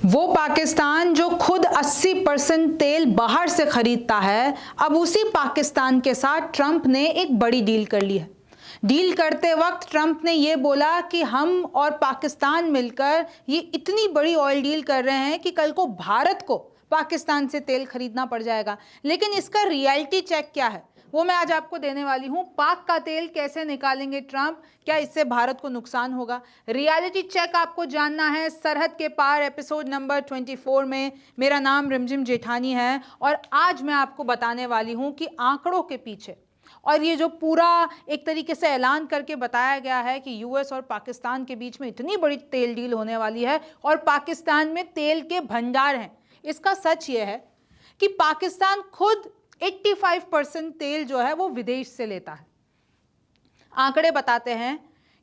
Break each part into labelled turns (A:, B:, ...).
A: वो पाकिस्तान जो खुद 80% तेल बाहर से खरीदता है, अब उसी पाकिस्तान के साथ ट्रंप ने एक बड़ी डील कर ली है। डील करते वक्त ट्रंप ने ये बोला कि हम और पाकिस्तान मिलकर ये इतनी बड़ी ऑयल डील कर रहे हैं कि कल को भारत को पाकिस्तान से तेल खरीदना पड़ जाएगा। लेकिन इसका रियलिटी चेक क्या है वो मैं आज आपको देने वाली हूं। पाक का तेल कैसे निकालेंगे ट्रंप, क्या इससे भारत को नुकसान होगा? रियलिटी चेक आपको जानना है सरहद के पार एपिसोड नंबर 24 में। मेरा नाम रिमझिम जेठानी है और आज मैं आपको बताने वाली हूं कि आंकड़ों के पीछे और ये जो पूरा एक तरीके से ऐलान करके बताया गया है कि यूएस और पाकिस्तान के बीच में इतनी बड़ी तेल डील होने वाली है और पाकिस्तान में तेल के भंडार हैं। इसका सच ये है कि पाकिस्तान खुद 85% तेल जो है वो विदेश से लेता है। आंकड़े बताते हैं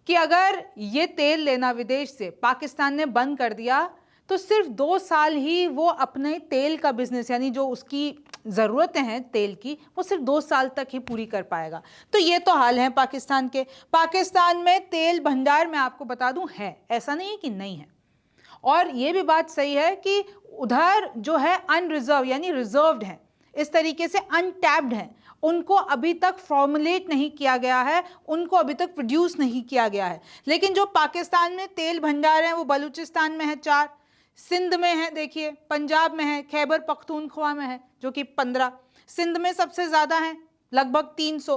A: कि अगर ये तेल लेना विदेश से पाकिस्तान ने बंद कर दिया तो सिर्फ 2 साल ही वो अपने तेल का बिजनेस यानी जो उसकी ज़रूरतें हैं तेल की वो सिर्फ 2 साल तक ही पूरी कर पाएगा। तो ये तो हाल है पाकिस्तान के। पाकिस्तान में तेल भंडार मैं आपको बता दूं है, ऐसा नहीं है कि नहीं है। और ये भी बात सही है कि उधर जो है अनरिजर्व यानी रिजर्व्ड है, इस तरीके से अनटैप्ड है, उनको अभी तक फॉर्मुलेट नहीं किया गया है, उनको अभी तक प्रोड्यूस नहीं किया गया है। लेकिन जो पाकिस्तान में तेल भंडार हैं वो बलूचिस्तान में है 4, सिंध में है, देखिए पंजाब में है, खैबर पख्तूनख्वा में है जो कि 15, सिंध में सबसे ज़्यादा है लगभग 300,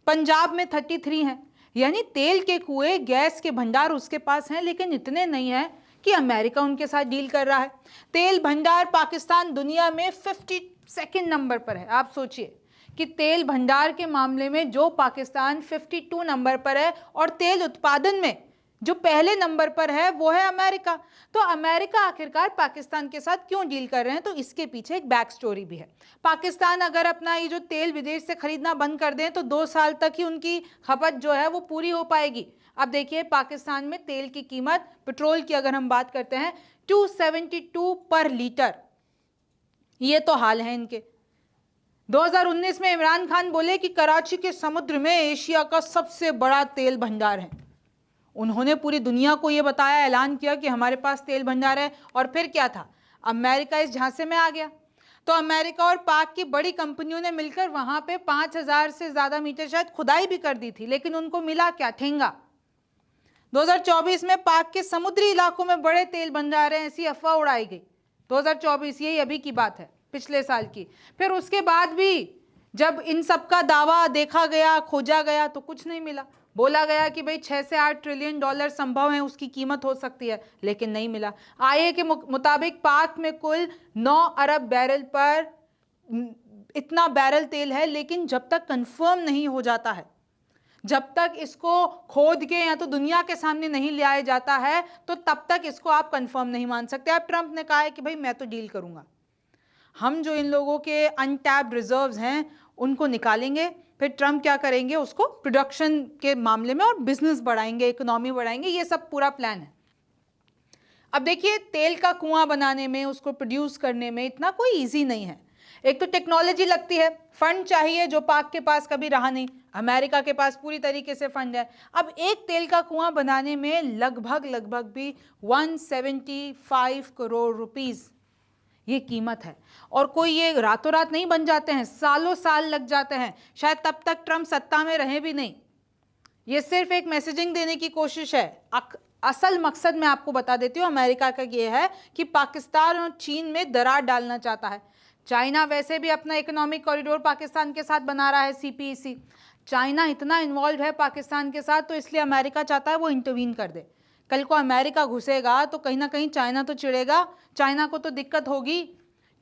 A: पंजाब में 33 हैं। यानी तेल के कुएं गैस के भंडार उसके पास हैं, लेकिन इतने नहीं हैं कि अमेरिका उनके साथ डील कर रहा है। तेल भंडार पाकिस्तान दुनिया में 52nd नंबर पर है। आप सोचिए कि तेल भंडार के मामले में जो पाकिस्तान 52 नंबर पर है और तेल उत्पादन में जो पहले नंबर पर है वो है अमेरिका। तो अमेरिका आखिरकार पाकिस्तान के साथ क्यों डील कर रहे हैं, तो इसके पीछे एक बैक स्टोरी भी है। पाकिस्तान अगर अपना ये जो तेल विदेश से खरीदना बंद कर दें तो 2 साल तक ही उनकी खपत जो है वो पूरी हो पाएगी। अब देखिए पाकिस्तान में तेल की कीमत, पेट्रोल की अगर हम बात करते हैं 272 पर लीटर, ये तो हाल है इनके। 2019 में इमरान खान बोले कि कराची के समुद्र में एशिया का सबसे बड़ा तेल भंडार है। उन्होंने पूरी दुनिया को यह बताया, ऐलान किया कि हमारे पास तेल भंडार है। और फिर क्या था, अमेरिका इस झांसे में आ गया। तो अमेरिका और पाक की बड़ी कंपनियों ने मिलकर वहां पे 5000 से ज्यादा मीटर शायद खुदाई भी कर दी थी, लेकिन उनको मिला क्या, ठेंगा। 2024 में पाक के समुद्री इलाकों में बड़े तेल भंडार हैं ऐसी अफवाह उड़ाई गई। 2024 यही अभी की बात है, पिछले साल की। फिर उसके बाद भी जब इन सब का दावा देखा गया, खोजा गया तो कुछ नहीं मिला। बोला गया कि भाई 6 से 8 ट्रिलियन डॉलर संभव है, उसकी कीमत हो सकती है, लेकिन नहीं मिला। आईए के मुताबिक पाक में कुल 9 अरब बैरल पर इतना बैरल तेल है, लेकिन जब तक कंफर्म नहीं हो जाता है, जब तक इसको खोद के या तो दुनिया के सामने नहीं ले आया जाता है, तो तब तक इसको आप कंफर्म नहीं मान सकते। अब ट्रंप ने कहा है कि भाई मैं तो डील करूंगा, हम जो इन लोगों के अनटैप्ड रिजर्व्स हैं उनको निकालेंगे। फिर ट्रंप क्या करेंगे, उसको प्रोडक्शन के मामले में और बिजनेस बढ़ाएंगे, इकोनॉमी बढ़ाएंगे, ये सब पूरा प्लान है। अब देखिए तेल का कुआं बनाने में, उसको प्रोड्यूस करने में इतना कोई इजी नहीं है। एक तो टेक्नोलॉजी लगती है, फंड चाहिए जो पाक के पास कभी रहा नहीं, अमेरिका के पास पूरी तरीके से फंड है। अब एक तेल का कुआं बनाने में लगभग भी 175 करोड़ रुपीस ये कीमत है। और कोई ये रातों रात नहीं बन जाते हैं, सालों साल लग जाते हैं, शायद तब तक ट्रंप सत्ता में रहे भी नहीं। ये सिर्फ एक मैसेजिंग देने की कोशिश है। असल मकसद मैं आपको बता देती हूँ अमेरिका का ये है कि पाकिस्तान और चीन में दरार डालना चाहता है। चाइना वैसे भी अपना इकोनॉमिक कॉरिडोर पाकिस्तान के साथ बना रहा है, सीपीईसी। चाइना इतना इन्वॉल्व है पाकिस्तान के साथ, तो इसलिए अमेरिका चाहता है वो इंटरवीन कर दे। कल को अमेरिका घुसेगा तो कहीं ना कहीं चाइना तो चिढ़ेगा, चाइना को तो दिक्कत होगी।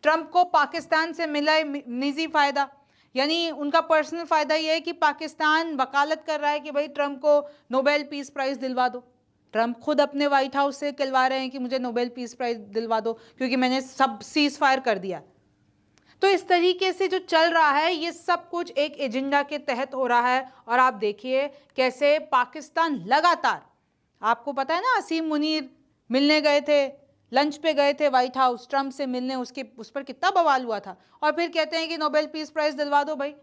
A: ट्रंप को पाकिस्तान से मिला है निजी फायदा, यानी उनका पर्सनल फायदा यह है कि पाकिस्तान वकालत कर रहा है कि भाई ट्रंप को नोबेल पीस प्राइज दिलवा दो। ट्रंप खुद अपने व्हाइट हाउस से कहलवा रहे हैं कि मुझे नोबेल पीस प्राइज दिलवा दो क्योंकि मैंने सब सीज फायर कर दिया। तो इस तरीके से जो चल रहा है ये सब कुछ एक एजेंडा के तहत हो रहा है। और आप देखिए कैसे पाकिस्तान लगातार, आपको पता है ना, असीम मुनीर मिलने गए थे, लंच पे गए थे व्हाइट हाउस ट्रंप से मिलने, उस पर कितना बवाल हुआ था, और फिर कहते हैं कि नोबेल पीस प्राइज दिलवा दो भाई।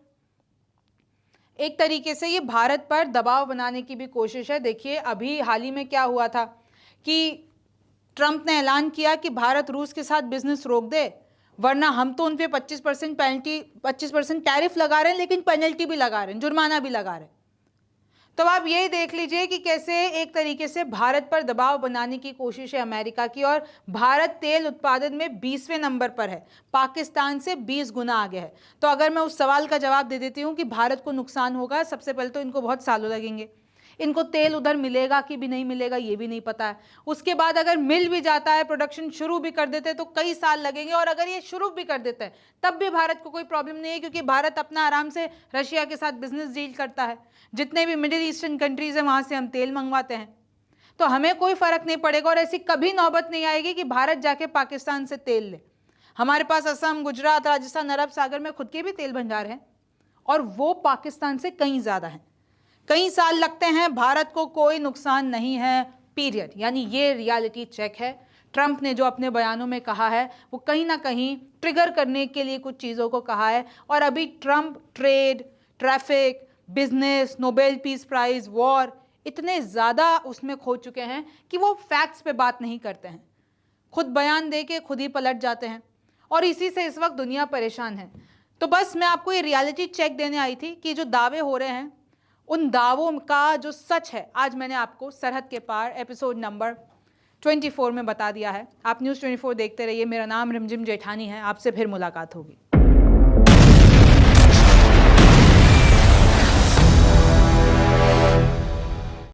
A: एक तरीके से ये भारत पर दबाव बनाने की भी कोशिश है। देखिए अभी हाल ही में क्या हुआ था कि ट्रंप ने ऐलान किया कि भारत रूस के साथ बिजनेस रोक दे, वरना हम तो उन पे 25% पेनल्टी 25% टैरिफ लगा रहे हैं, लेकिन पेनल्टी भी लगा रहे हैं, जुर्माना भी लगा रहे हैं। तो आप यही देख लीजिए कि कैसे एक तरीके से भारत पर दबाव बनाने की कोशिश है अमेरिका की। और भारत तेल उत्पादन में 20वें नंबर पर है, पाकिस्तान से 20 गुना आगे है। तो अगर मैं उस सवाल का जवाब दे देती हूँ कि भारत को नुकसान होगा, सबसे पहले तो इनको बहुत सालों लगेंगे। इनको तेल उधर मिलेगा कि भी नहीं मिलेगा ये भी नहीं पता है। उसके बाद अगर मिल भी जाता है, प्रोडक्शन शुरू भी कर देते हैं, तो कई साल लगेंगे। और अगर ये शुरू भी कर देते हैं तब भी भारत को कोई प्रॉब्लम नहीं है, क्योंकि भारत अपना आराम से रशिया के साथ बिजनेस डील करता है। जितने भी मिडिल ईस्टर्न कंट्रीज हैं वहां से हम तेल मंगवाते हैं, तो हमें कोई फर्क नहीं पड़ेगा। और ऐसी कभी नौबत नहीं आएगी कि भारत जाके पाकिस्तान से तेल ले। हमारे पास असम, गुजरात, राजस्थान, अरब सागर में खुद के भी तेल भंडार हैं, और वो पाकिस्तान से कहीं ज्यादा हैं। कई साल लगते हैं, भारत को कोई नुकसान नहीं है, पीरियड। यानी ये रियलिटी चेक है। ट्रंप ने जो अपने बयानों में कहा है वो कहीं ना कहीं ट्रिगर करने के लिए कुछ चीज़ों को कहा है। और अभी Trump trade, traffic, business, Nobel peace prize, war, इतने ज़्यादा उसमें खो चुके हैं कि वो फैक्ट्स पे बात नहीं करते हैं, खुद बयान दे के खुद ही पलट जाते हैं। और इसी से इस वक्त दुनिया परेशान है। तो बस मैं आपको ये रियलिटी चेक देने आई थी कि जो दावे हो रहे हैं उन दावों का जो सच है आज मैंने आपको सरहद के पार एपिसोड नंबर 24 में बता दिया है। आप न्यूज़ 24 देखते रहिए। मेरा नाम रिमझिम जेठानी है। आपसे फिर मुलाकात होगी।